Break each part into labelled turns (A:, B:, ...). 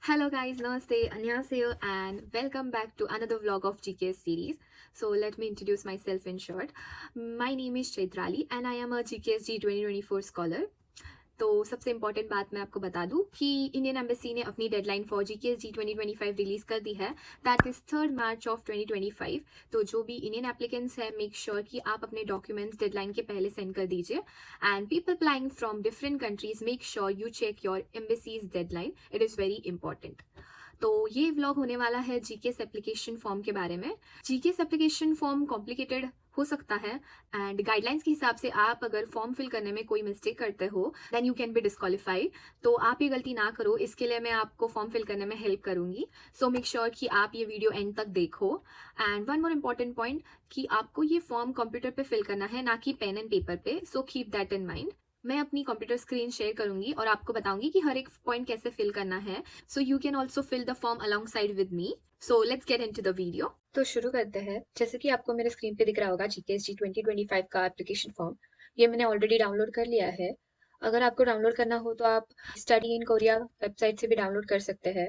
A: Hello guys, namaste, annyeonghaseyo and welcome back to another vlog of GKS series. So let me introduce myself in short. My name is Chaitrali and I am a GKSG 2024 scholar. तो सबसे important बात मैं आपको बता दूं कि Indian embassy ने अपनी डेडलाइन फॉर GKSG 2025 रिलीज कर दी है, दैट इज 3 मार्च ऑफ 2025। तो जो भी इंडियन एप्लीकेंट्स है, मेक श्योर कि आप अपने डॉक्यूमेंट्स डेडलाइन के पहले सेंड कर दीजिए। And people applying from different countries, make sure you check your embassy's deadline, it is very important. तो ये व्लॉग होने वाला है जीकेएस एप्लीकेशन फॉर्म के बारे में। जीकेएस एप्लीकेशन फॉर्म कॉम्प्लिकेटेड हो सकता है एंड गाइडलाइंस के हिसाब से आप अगर फॉर्म फिल करने में कोई मिस्टेक करते हो then you can be disqualified. तो आप ये गलती ना करो, इसके लिए मैं आपको फॉर्म फिल करने में हेल्प करूंगी। सो मेक श्योर कि आप ये वीडियो एंड तक देखो। And one more important point कि आपको ये फॉर्म कंप्यूटर पे फिल करना है, ना कि पेन एंड पेपर पे। So keep that in mind. मैं अपनी कंप्यूटर स्क्रीन शेयर करूंगी और आपको बताऊंगी कि हर एक पॉइंट कैसे फिल करना है। So you can also fill the form alongside with me. So let's get into the video. तो शुरू करते हैं। जैसे कि आपको मेरे स्क्रीन पे दिख रहा होगा जीकेएसजी 2025 का एप्लीकेशन फॉर्म। ये मैंने ऑलरेडी डाउनलोड कर लिया है। अगर आपको डाउनलोड करना हो तो आप स्टडी इन कोरिया वेबसाइट से भी डाउनलोड कर सकते हैं।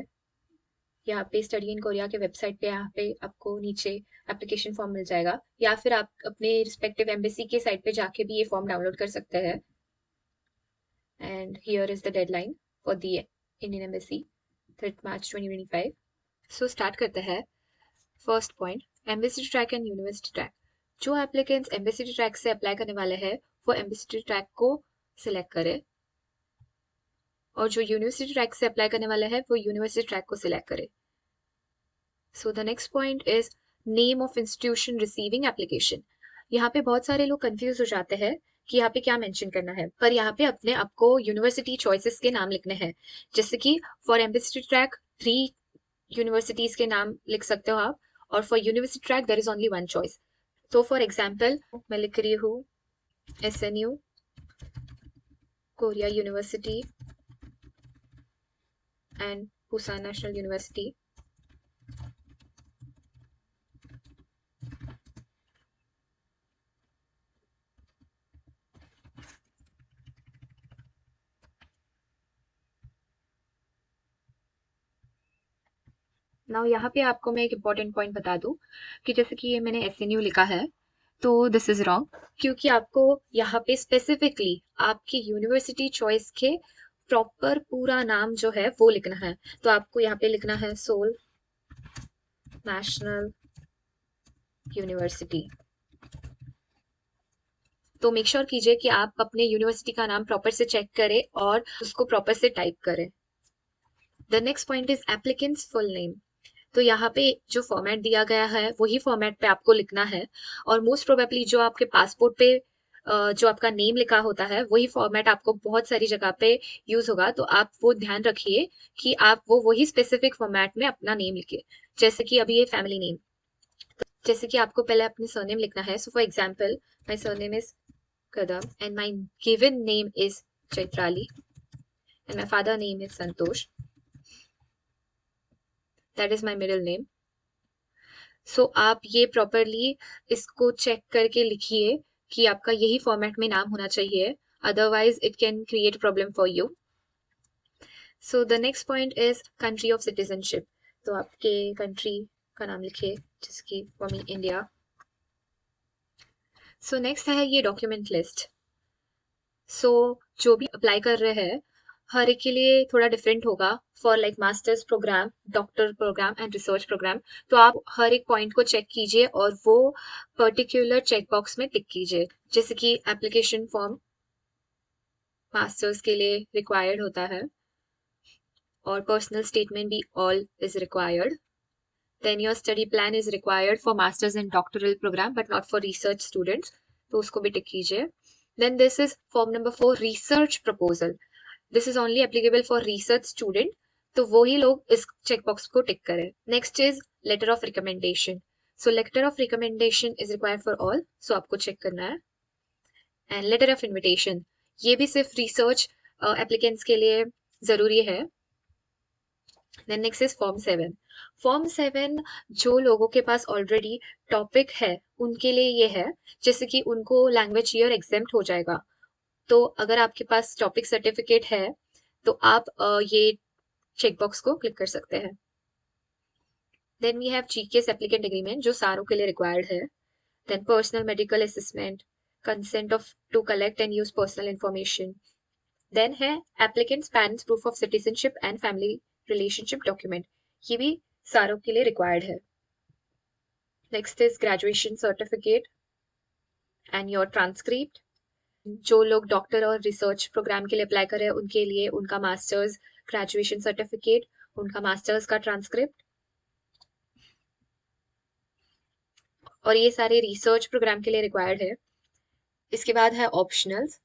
A: यहाँ पे स्टडी इन कोरिया के वेबसाइट पे यहाँ पे आपको नीचे एप्लीकेशन फॉर्म मिल जाएगा, या फिर आप अपने रिस्पेक्टिव एम्बेसी के साइट पे जाके भी ये फॉर्म डाउनलोड कर सकते हैं। And here is the deadline for the Indian Embassy, 3rd March 2025. So start करते हैं। First point, embassy track and university track. जो एप्लीकेंट्स एम्बेसी ट्रैक से अप्लाई करने वाले हैं वो एम्बेसी ट्रैक को सिलेक्ट करें, और जो यूनिवर्सिटी ट्रैक से अप्लाई करने वाले हैं वो यूनिवर्सिटी ट्रैक को सिलेक्ट करें। So the next point is name of institution receiving application. यहाँ पे बहुत सारे लोग कंफ्यूज हो जाते हैं कि यहाँ पे क्या मेंशन करना है, पर यहाँ पे अपने आपको यूनिवर्सिटी चॉइसेस के नाम लिखने हैं। जैसे कि फॉर एम्बेसी ट्रैक 3 यूनिवर्सिटीज के नाम लिख सकते हो आप, और for university track there is only one choice. तो फॉर एग्जाम्पल मैं लिख रही हूँ SNU, Korea university and Pusan national university. Now यहाँ पे आपको मैं एक इम्पॉर्टेंट पॉइंट बता दूं कि जैसे कि ये मैंने SNU लिखा है, तो दिस इज रॉन्ग, क्योंकि आपको यहाँ पे स्पेसिफिकली आपकी यूनिवर्सिटी चॉइस के प्रॉपर पूरा नाम जो है वो लिखना है। तो आपको यहाँ पे लिखना है सोल नेशनल यूनिवर्सिटी। तो मेक श्योर कीजिए कि आप अपने यूनिवर्सिटी का नाम प्रॉपर से चेक करें और उसको प्रॉपर से टाइप करें। The next point is applicants full name. तो यहाँ पे जो फॉर्मेट दिया गया है वही फॉर्मेट पे आपको लिखना है, और मोस्ट प्रोबेबली जो आपके पासपोर्ट पे जो आपका नेम लिखा होता है वही फॉर्मेट आपको बहुत सारी जगह पे यूज होगा। तो आप वो ध्यान रखिए कि आप वो वही स्पेसिफिक फॉर्मेट में अपना नेम लिखिए। जैसे कि अभी ये फैमिली नेम, जैसे कि आपको पहले अपने सरनेम लिखना है। So for example my surname is Kadam and my given name is Chaitrali and my father name is Santosh, that is my middle name. सो आप ये प्रॉपरली इसको चेक करके लिखिए कि आपका यही फॉर्मेट में नाम होना चाहिए, otherwise it can create problem for you. So the next point is country of citizenship. तो आपके कंट्री का नाम लिखिए, जैसे कि for me India. So next है ये डॉक्यूमेंट लिस्ट। सो जो भी अप्लाई कर रहे हैं हर एक के लिए थोड़ा डिफरेंट होगा। For like masters program, doctor program and research program, तो आप हर एक पॉइंट को चेक कीजिए और वो पर्टिकुलर चेक बॉक्स में टिक कीजिए। जैसे कि एप्लीकेशन फॉर्म मास्टर्स के लिए रिक्वायर्ड होता है, और पर्सनल स्टेटमेंट भी all is required. Then your study plan is required for masters and doctoral program but not for research students, तो उसको भी टिक कीजिए। Then this is form number 4, research proposal. This is only applicable for research student, तो वही लोग इस checkbox को tick करें। Next is letter of recommendation. So letter of recommendation is required for all, so आपको check करना है। And later of invitation, ये भी सिर्फ रिसर्च एप्लीकेंट्स के लिए जरूरी है। Then next is form 7। Form 7 जो लोगों के पास ऑलरेडी टॉपिक है उनके लिए ये है, जैसे कि उनको लैंग्वेज ईयर एग्जेम्प्ट हो जाएगा। तो अगर आपके पास टॉपिक सर्टिफिकेट है तो आप ये चेकबॉक्स को क्लिक कर सकते हैं। Then we have GKS applicant agreement जो सारों के लिए रिक्वायर्ड है। Then personal medical assessment, consent of to collect and use personal information. Then है applicants parents proof of citizenship and family relationship document, ये भी सारों के लिए रिक्वायर्ड है। Next is graduation certificate and your transcript. जो लोग डॉक्टर और रिसर्च प्रोग्राम के लिए अप्लाई कर रहे हैं उनके लिए उनका मास्टर्स ग्रेजुएशन सर्टिफिकेट, उनका मास्टर्स का ट्रांसक्रिप्ट, और ये सारे रिसर्च प्रोग्राम के लिए रिक्वायर्ड है। इसके बाद है ऑप्शनल्स।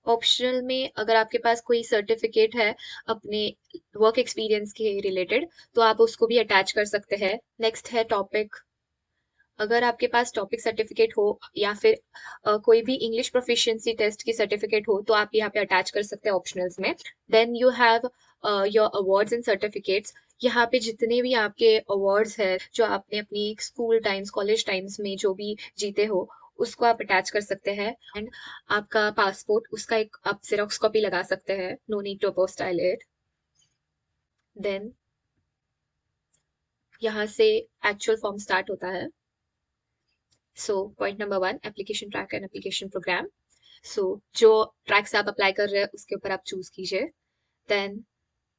A: ऑप्शनल में अगर आपके पास कोई सर्टिफिकेट है अपने वर्क एक्सपीरियंस के रिलेटेड तो आप उसको भी अटैच कर सकते हैं। नेक्स्ट है टॉपिक। अगर आपके पास टॉपिक सर्टिफिकेट हो या फिर कोई भी इंग्लिश प्रोफिशिएंसी टेस्ट की सर्टिफिकेट हो तो आप यहाँ पे अटैच कर सकते हैं ऑप्शनल्स में। Then you have your awards and certificates. यहाँ पे जितने भी आपके अवार्ड्स है जो आपने अपनी स्कूल टाइम्स कॉलेज टाइम्स में जो भी जीते हो उसको आप अटैच कर सकते हैं। एंड आपका पासपोर्ट उसका एक आप जेरोक्स कॉपी लगा सकते हैं, no need to apostille it. Then यहाँ से एक्चुअल फॉर्म स्टार्ट होता है। So point number 1, application track and application program. So जो ट्रैक्स आप अप्लाई कर रहे हैं उसके ऊपर आप चूज कीजिए। देन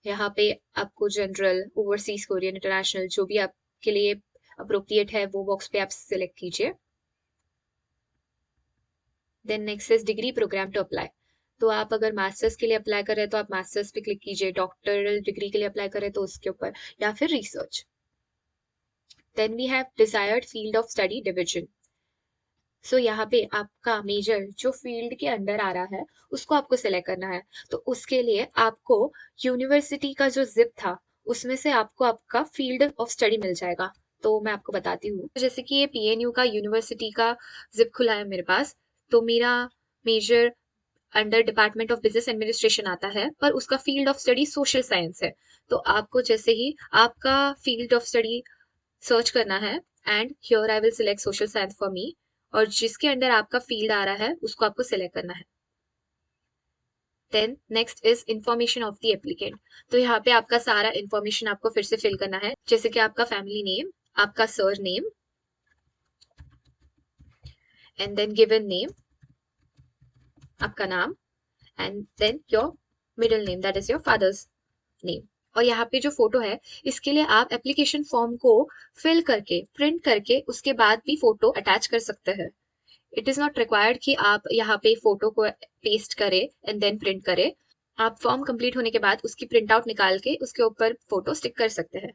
A: यहाँ पे आपको जनरल, ओवरसीज, कोरियन, इंटरनेशनल जो भी आपके लिए अप्रोप्रिएट है वो बॉक्स पे आप सिलेक्ट कीजिए। Then next is degree program to apply. तो आप अगर मास्टर्स के लिए अप्लाई कर रहे हैं तो आप मास्टर्स पे क्लिक कीजिए, डॉक्टरल डिग्री के लिए अप्लाई कर रहे हैं तो उसके ऊपर, या फिर research. Then we have desired field of study division. So यहाँ पे आपका मेजर जो फील्ड के अंडर आ रहा है उसको आपको सिलेक्ट करना है। तो उसके लिए आपको यूनिवर्सिटी का जो जिप था उसमें से आपको आपका फील्ड ऑफ स्टडी मिल जाएगा। तो मैं आपको बताती हूँ, जैसे कि ये पीएनयू का यूनिवर्सिटी का जिप खुला है मेरे पास, तो मेरा major under department of business administration आता है पर उसका field of study social science है। तो आपको जैसे ही आपका फील्ड ऑफ स्टडी सर्च करना है and here I will select social science for me, और जिसके अंडर आपका फील्ड आ रहा है उसको आपको सिलेक्ट करना है। Then next is information of the applicant. तो यहाँ पे आपका सारा इंफॉर्मेशन आपको फिर से फिल करना है, जैसे कि आपका फैमिली नेम, आपका surname, and then given name, आपका नाम, and then your middle name, that is your father's name. और यहाँ पे जो फोटो है इसके लिए आप एप्लीकेशन फॉर्म को फिल करके प्रिंट करके उसके बाद भी फोटो अटैच कर सकते हैं। इट इज नॉट रिक्वायर्ड कि आप यहाँ पे फोटो को पेस्ट करें एंड देन प्रिंट करें। आप फॉर्म कंप्लीट होने के बाद उसकी प्रिंट आउट निकाल के उसके ऊपर फोटो स्टिक कर सकते हैं।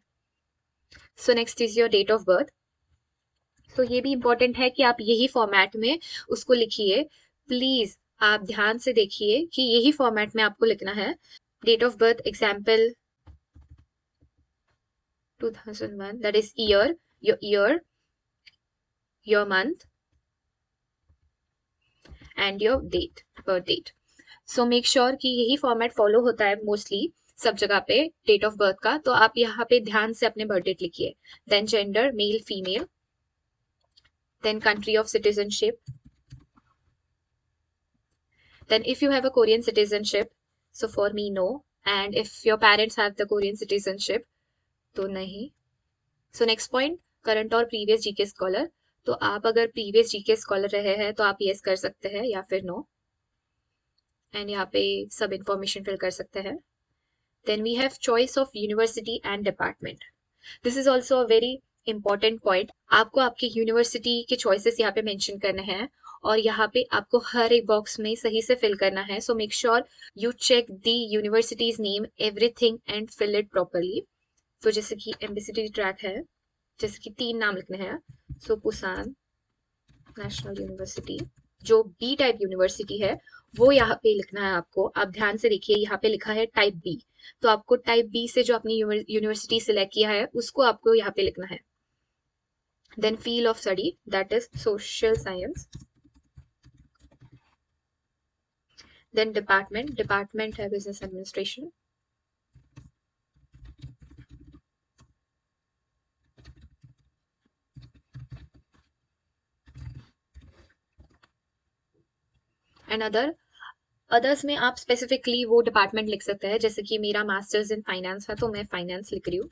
A: So next is your date of birth. तो ये भी इंपॉर्टेंट है कि आप यही फॉर्मेट में उसको लिखिए। प्लीज आप ध्यान से देखिए कि यही फॉर्मेट में आपको लिखना है। Date of birth example 2001, that is year, your month, and your date, birth date. So make sure कि यही फॉर्मेट फॉलो होता है मोस्टली सब जगह पे डेट ऑफ बर्थ का। तो आप यहाँ पे ध्यान से अपने बर्थ डेट लिखिए। Then gender male female, then country of citizenship, then if you have a Korean citizenship, so for me no, and if your parents have the Korean citizenship तो नहीं। सो नेक्स्ट पॉइंट, करंट और previous GK scholar. तो आप अगर previous GK scholar रहे हैं तो आप यस कर सकते हैं या फिर नो, एंड यहाँ पे सब इंफॉर्मेशन फिल कर सकते हैं। Then we have choice of university and department. This is also a very important point. आपको आपके यूनिवर्सिटी के चॉइसेस यहाँ पे मेंशन करने हैं और यहाँ पे आपको हर एक बॉक्स में सही से फिल करना है। So make sure you check the university's name, everything, and fill it properly. तो जैसे कि एमबीसीटी ट्रैक है, जैसे कि 3 नाम लिखने हैं। सो पुसान नेशनल यूनिवर्सिटी, जो बी टाइप यूनिवर्सिटी है वो यहाँ पे लिखना है आपको। आप ध्यान से देखिए, यहाँ पे लिखा है टाइप बी, तो आपको टाइप बी से जो अपनी यूनिवर्सिटी सिलेक्ट किया है उसको आपको यहाँ पे लिखना है। Then field of study, that is social science. Then department है business administration. And other others में आप स्पेसिफिकली वो डिपार्टमेंट लिख सकते हैं, जैसे कि मेरा मास्टर्स इन फाइनेंस है तो मैं फाइनेंस लिख रही हूँ।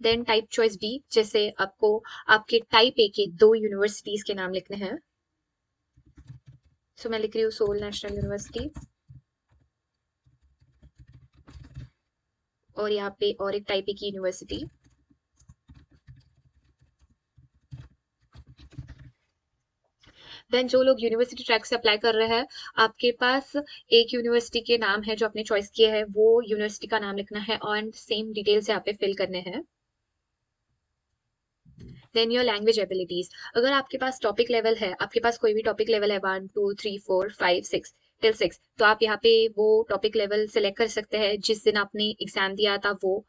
A: देन टाइप चॉइस बी, जैसे आपको आपके टाइप ए के 2 यूनिवर्सिटीज के नाम लिखने हैं। सो मैं लिख रही हूँ सोल नेशनल यूनिवर्सिटी, और यहाँ पे और एक टाइप ए की यूनिवर्सिटी। देन जो लोग यूनिवर्सिटी ट्रैक से अप्लाई कर रहे हैं, आपके पास एक यूनिवर्सिटी के नाम है जो आपने चॉइस किए हैं, वो यूनिवर्सिटी का नाम लिखना है और सेम डिटेल्स यहाँ पे फिल करने हैं। देन योर लैंग्वेज एबिलिटीज, अगर आपके पास टॉपिक लेवल है, आपके पास कोई भी टॉपिक लेवल है 1 2 3 4 5 6 टिल 6, तो आप यहाँ पे वो टॉपिक लेवल सेलेक्ट कर सकते हैं जिस दिन आपने एग्जाम दिया था वो।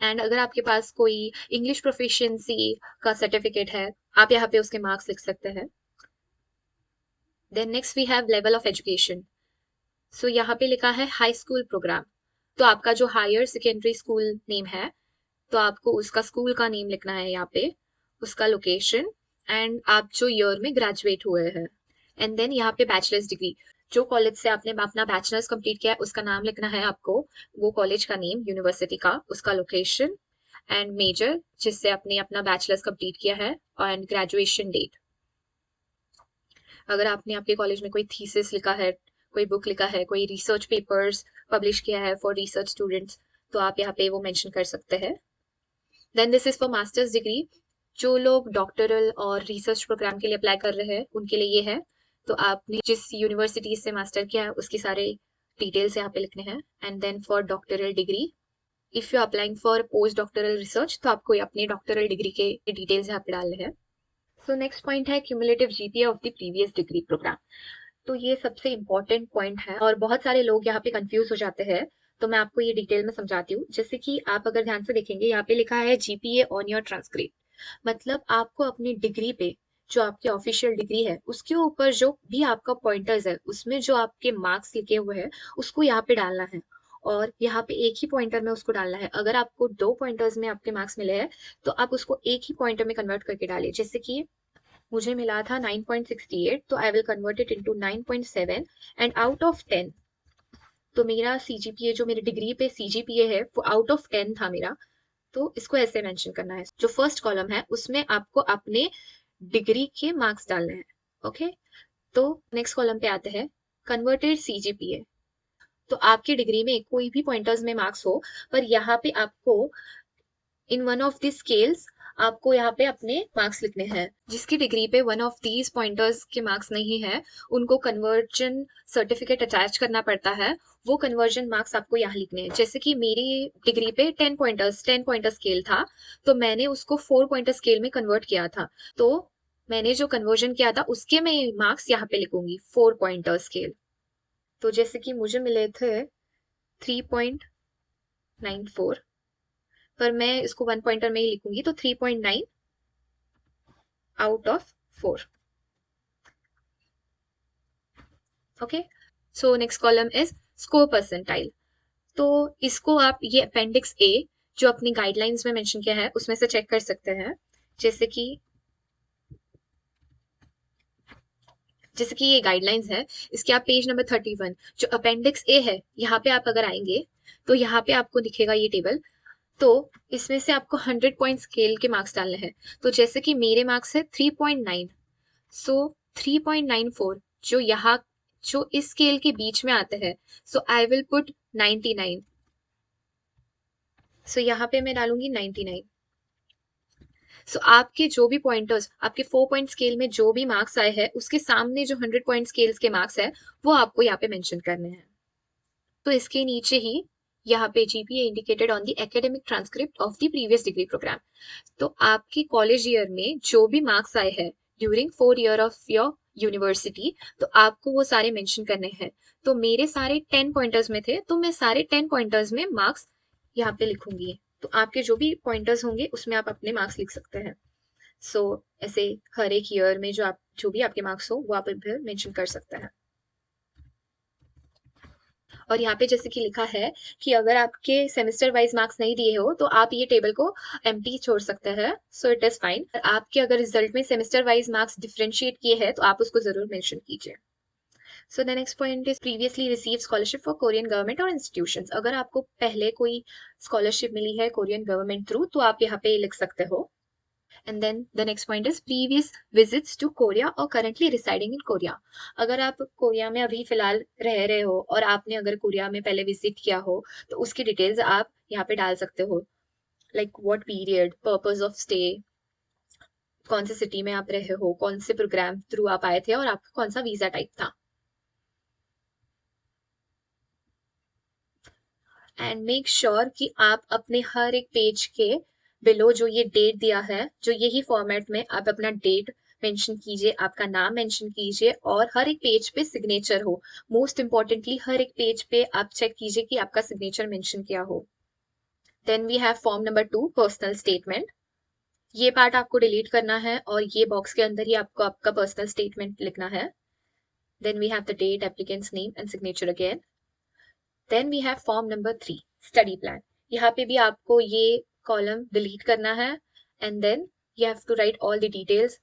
A: एंड अगर आपके पास कोई इंग्लिश प्रोफिशिएंसी का सर्टिफिकेट है, आप यहाँ पे उसके मार्क्स लिख सकते हैं। Then next we have level of education. So यहाँ पे लिखा है हाई स्कूल प्रोग्राम, तो आपका जो हायर सेकेंडरी स्कूल नेम है, तो आपको उसका स्कूल का नेम लिखना है यहाँ पे, उसका लोकेशन, एंड आप जो ईयर में ग्रेजुएट हुए हैं। एंड देन यहाँ पे बैचलर्स डिग्री, जो कॉलेज से आपने अपना बैचलर्स कंप्लीट किया है उसका नाम लिखना है आपको, वो कॉलेज का नेम, यूनिवर्सिटी का, उसका लोकेशन, एंड मेजर जिससे आपने अपना बैचलर्स कंप्लीट किया है, एंड ग्रेजुएशन डेट। अगर आपने आपके कॉलेज में कोई थीसिस लिखा है, कोई बुक लिखा है, कोई रिसर्च पेपर्स पब्लिश किया है फॉर रिसर्च स्टूडेंट्स, तो आप यहाँ पे वो मेंशन कर सकते हैं। Then this is for masters degree, जो लोग डॉक्टरल और रिसर्च प्रोग्राम के लिए अप्लाई कर रहे हैं उनके लिए ये है। तो आपने जिस यूनिवर्सिटी से मास्टर किया है उसके सारे डिटेल्स यहाँ पे लिखने हैं। And then for doctoral degree, if you applying for post doctoral research, तो आपको अपनी डॉक्टरल डिग्री के डिटेल्स यहाँ पे डालने हैं। सो नेक्स्ट पॉइंट है cumulative GPA of the previous degree program. तो ये सबसे इम्पोर्टेंट पॉइंट है और बहुत सारे लोग यहाँ पे कंफ्यूज हो जाते हैं, तो मैं आपको ये डिटेल में समझाती हूँ। जैसे कि आप अगर ध्यान से देखेंगे, यहाँ पे लिखा है जीपीए ऑन योर ट्रांसक्रिप्ट, मतलब आपको अपनी डिग्री पे, जो आपकी ऑफिशियल डिग्री है उसके ऊपर जो भी आपका पॉइंटर्स है, उसमें जो आपके मार्क्स लिखे हुए हैं उसको यहाँ पे डालना है। और यहाँ पे एक ही पॉइंटर में उसको डालना है। अगर आपको 2 पॉइंटर्स में आपके मार्क्स मिले हैं, तो आप उसको एक ही पॉइंटर में कन्वर्ट करके डालिए। जैसे कि मुझे मिला था 9.68, तो I will convert it into 9.7, and out of 10, तो मेरा सीजीपीए, जो मेरी डिग्री पे सीजीपीए है वो आउट ऑफ 10 था मेरा, तो इसको ऐसे मेंशन करना है। जो फर्स्ट कॉलम है उसमें आपको अपने डिग्री के मार्क्स डालने हैं। ओके, तो नेक्स्ट कॉलम पे आते हैं, कन्वर्टेड सीजीपीए। तो आपकी डिग्री में कोई भी पॉइंटर्स में मार्क्स हो, पर यहाँ पे आपको in one of the scales आपको यहाँ पे अपने मार्क्स लिखने हैं। जिसकी डिग्री पे वन ऑफ दीज पॉइंटर्स के मार्क्स नहीं है, उनको कन्वर्जन सर्टिफिकेट अटैच करना पड़ता है। वो कन्वर्जन मार्क्स आपको यहाँ लिखने हैं। जैसे कि मेरी डिग्री पे 10 पॉइंटर स्केल था, तो मैंने उसको 4 पॉइंटर स्केल में कन्वर्ट किया था, तो मैंने जो कन्वर्जन किया था उसके मैं मार्क्स यहाँ पे लिखूंगी 4 पॉइंटर स्केल। तो जैसे कि मुझे मिले थे 3.94, पर मैं इसको 1 पॉइंटर में ही लिखूंगी, तो 3.9 out of 4। Okay, so next column is score percentile. तो इसको आप ये अपेंडिक्स ए जो अपनी गाइडलाइंस में मेंशन किया है उसमें से चेक कर सकते हैं। जैसे कि ये गाइडलाइंस है, इसके आप पेज नंबर 31 जो अपेंडिक्स ए है, यहाँ पे आप अगर आएंगे तो यहाँ पे आपको दिखेगा ये टेबल। तो इसमें से आपको 100 पॉइंट स्केल के मार्क्स डालने हैं। तो जैसे कि मेरे मार्क्स है 3.9, सो 3.94 जो यहाँ, जो इस स्केल के बीच में आते हैं, सो आई विल पुट 99। सो यहाँ पे मैं डालूंगी 99। सो आपके जो भी पॉइंटर्स, आपके 4 पॉइंट स्केल में जो भी मार्क्स आए हैं, उसके सामने जो 100 पॉइंट स्केल्स के मार्क्स है वो आपको यहाँ पे मेंशन करने हैं। तो इसके नीचे ही यहाँ पे GPA indicated on the academic transcript of the previous degree program. तो आपकी कॉलेज ईयर में जो भी मार्क्स आए हैं during 4 year of your university, तो आपको वो सारे मेंशन करने हैं। तो मेरे सारे 10 पॉइंटर्स में थे, तो मैं सारे 10 पॉइंटर्स में मार्क्स यहाँ पे लिखूंगी। तो आपके जो भी पॉइंटर्स होंगे उसमें आप अपने मार्क्स लिख सकते हैं। सो ऐसे हर एक ईयर में जो भी आपके मार्क्स हो वो आप इधर मेंशन कर सकते हैं। और यहाँ पे जैसे कि लिखा है कि अगर आपके सेमेस्टर वाइज मार्क्स नहीं दिए हो तो आप ये टेबल को एम्प्टी छोड़ सकते हैं, सो इट इज फाइन। आपके अगर रिजल्ट में सेमेस्टर वाइज मार्क्स डिफरेंशिएट किए हैं तो आप उसको जरूर मेंशन कीजिए। So the next point is previously receive scholarship for Korean government और इंस्टीट्यूशंस। अगर आपको पहले कोई स्कॉलरशिप मिली है कोरियन गवर्नमेंट थ्रू तो आप यहाँ पे लिख सकते हो। And then the next point is previous visits to Korea और करंटली रिसाइडिंग इन कोरिया। अगर आप कोरिया में अभी फिलहाल रह रहे हो और आपने अगर कोरिया में पहले विजिट किया हो तो उसकी डिटेल्स आप यहाँ पे डाल सकते हो, like what period, purpose of stay, कौन से सिटी में आप रहे हो, कौन से प्रोग्राम थ्रू आप आए थे और आपका कौन सा वीजा टाइप था। एंड मेक श्योर कि आप अपने हर एक पेज के बिलो जो ये डेट दिया है, जो यही फॉर्मेट में आप अपना डेट मेंशन कीजिए, आपका नाम मेंशन कीजिए और हर एक पेज पे सिग्नेचर हो। मोस्ट इंपॉर्टेंटली हर एक पेज पे आप चेक कीजिए कि आपका सिग्नेचर मेंशन किया हो। Then we have form number 2, personal statement. ये पार्ट आपको डिलीट करना है और ये बॉक्स के अंदर ही आपको आपका पर्सनल स्टेटमेंट लिखना है। Then we have the date, applicants name and signature again. Then we have form number 3, study plan. यहाँ पे भी आपको ये कॉलम डिलीट करना है and then you have to write all the details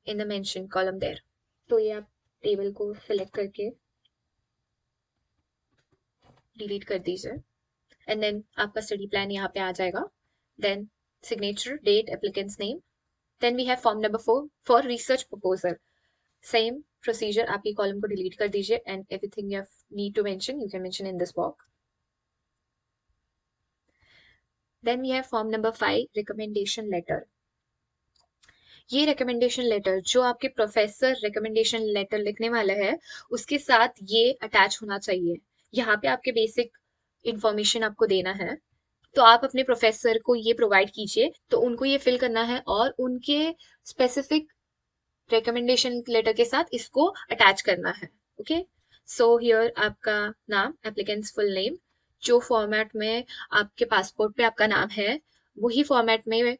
A: in the mention column there. तो ये आप टेबल को सिलेक्ट करके डिलीट कर दीजिए एंड देन आपका स्टडी प्लान यहाँ पे आ जाएगा। Then signature, date, applicants name. Then we have form number 4 for research proposal. Same procedure, आप ये कॉलम को डिलीट कर दीजिए and everything you need to mention you can mention in this box. Then we have form number 5, recommendation letter. ये recommendation letter जो आपके professor recommendation letter लिखने वाला है उसके साथ ये अटैच होना चाहिए। यहाँ पे आपके बेसिक इंफॉर्मेशन आपको देना है, तो आप अपने प्रोफेसर को ये प्रोवाइड कीजिए, तो उनको ये फिल करना है और उनके स्पेसिफिक रिकमेंडेशन लेटर के साथ इसको अटैच करना है। ओके, सो हियर आपका नाम, एप्लीकेंट्स फुल नेम, जो फॉर्मेट में आपके पासपोर्ट पे आपका नाम है वही फॉर्मेट में,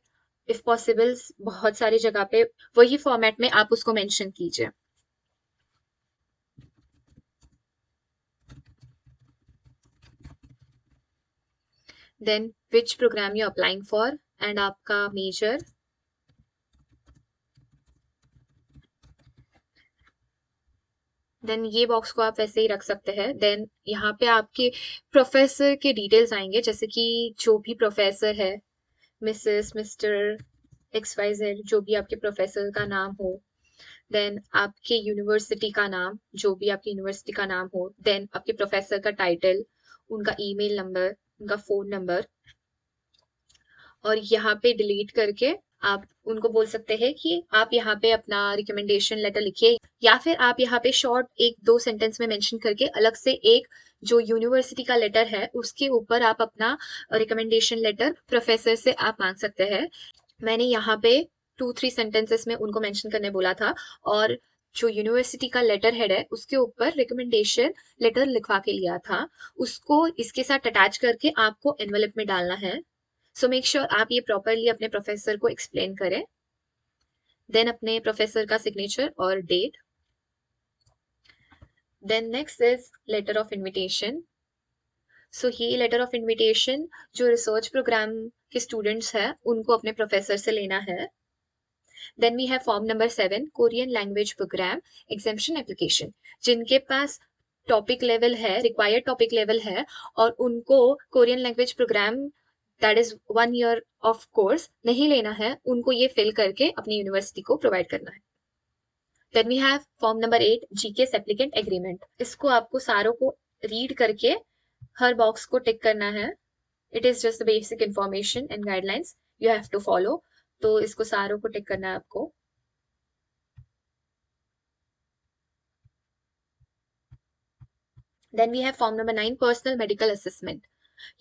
A: इफ पॉसिबल बहुत सारी जगह पे वही फॉर्मेट में आप उसको मेंशन कीजिए। Then which program you applying for and आपका मेजर। देन ये बॉक्स को आप वैसे ही रख सकते हैं। देन यहाँ पे आपके प्रोफेसर के डिटेल्स आएंगे, जैसे कि जो भी प्रोफेसर है, मिसेस, मिस्टर, XYZ, जो भी आपके प्रोफेसर का नाम हो। देन आपके यूनिवर्सिटी का नाम, जो भी आपकी यूनिवर्सिटी का नाम हो। देन आपके प्रोफेसर का टाइटल, उनका ईमेल नंबर, उनका फोन नंबर। और यहाँ पे डिलीट करके आप उनको बोल सकते हैं कि आप यहाँ पे अपना रिकमेंडेशन लेटर लिखिए, या फिर आप यहाँ पे शॉर्ट 1-2 सेंटेंस में मेंशन करके अलग से एक जो यूनिवर्सिटी का लेटर है उसके ऊपर आप अपना रिकमेंडेशन लेटर प्रोफेसर से आप मांग सकते हैं। मैंने यहाँ पे 2-3 सेंटेंसेस में उनको मेंशन करने बोला था और जो यूनिवर्सिटी का लेटर हेड है उसके ऊपर रिकमेंडेशन लेटर लिखवा के लिया था, उसको इसके साथ अटैच करके आपको एनवेलप में डालना है। सो मेक श्योर आप ये प्रॉपरली अपने प्रोफेसर को एक्सप्लेन करें। देन अपने प्रोफेसर का सिग्नेचर और date. Then next is letter of invitation. So ये लेटर ऑफ इनविटेशन जो रिसर्च प्रोग्राम के स्टूडेंट्स हैं उनको अपने प्रोफेसर से लेना है। Then we have form number 7, Korean language program examination application. जिनके पास टॉपिक लेवल है, रिक्वायर्ड टॉपिक लेवल है और उनको Korean language program that is 1 year of course नहीं लेना है, उनको ये फिल करके अपनी यूनिवर्सिटी को प्रोवाइड करना है। Then we have form number 8, GKS applicant agreement. इसको आपको सारों को रीड करके हर बॉक्स को टिक करना है। It is just basic information and guidelines you have to follow, तो इसको सारों को टिक करना है आपको। Then we have form number 9, personal medical assessment.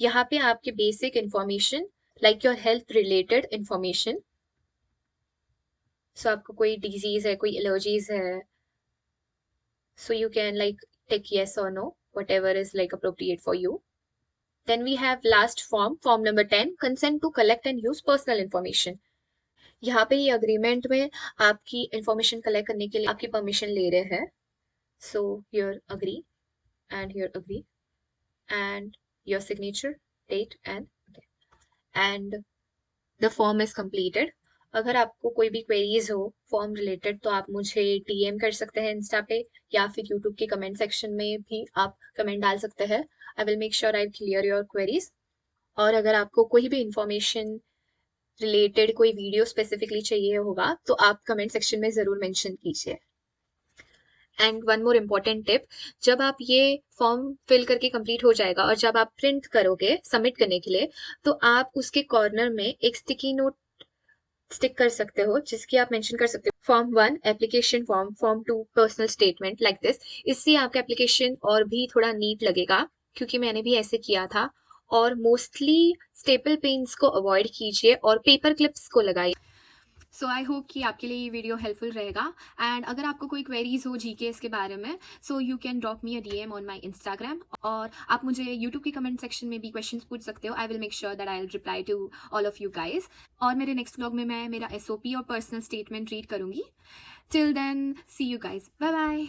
A: यहाँ पे आपके basic information like your health related information, so आपको कोई डिजीज है, कोई एलर्जीज है, so you can like tick yes or no, whatever is like appropriate for you. Then we have last form, form number 10, consent to collect and use personal information. यहाँ पे ये agreement में आपकी information collect करने के लिए आपकी permission ले रहे हैं। So here agree and here agree and your signature, date and the form is completed.
B: अगर आपको कोई भी क्वेरीज हो फॉर्म रिलेटेड तो आप मुझे डीएम कर सकते हैं इंस्टा पे, या फिर यूट्यूब के कमेंट सेक्शन में भी आप कमेंट डाल सकते हैं। आई will make sure I clear your queries. और अगर आपको कोई भी इंफॉर्मेशन रिलेटेड कोई वीडियो स्पेसिफिकली चाहिए होगा तो आप कमेंट सेक्शन में ज़रूर मेंशन कीजिए। And one more important tip, जब आप ये फॉर्म फिल करके कंप्लीट हो जाएगा और जब आप प्रिंट करोगे सबमिट करने के लिए, तो आप उसके कॉर्नर में एक स्टिकी नोट स्टिक कर सकते हो जिसकी आप मेंशन कर सकते हो form 1 application form, form 2 personal statement, like this. इससे आपका एप्लीकेशन और भी थोड़ा नीट लगेगा, क्योंकि मैंने भी ऐसे किया था। और मोस्टली स्टेपल पेन्स को अवॉइड कीजिए और पेपर क्लिप्स को लगाइए।
A: सो आई होप कि आपके लिए ये वीडियो हेल्पफुल रहेगा। एंड अगर आपको कोई क्वेरीज हो जीकेएस के बारे में, सो you can drop me a DM on my Instagram, और आप मुझे यूट्यूब के कमेंट सेक्शन में भी क्वेश्चंस पूछ सकते हो। I will make sure that I will reply to all of you guys. और मेरे नेक्स्ट व्लॉग में मैं मेरा एसओपी और पर्सनल स्टेटमेंट रीड करूंगी। Till then, see you guys, bye bye.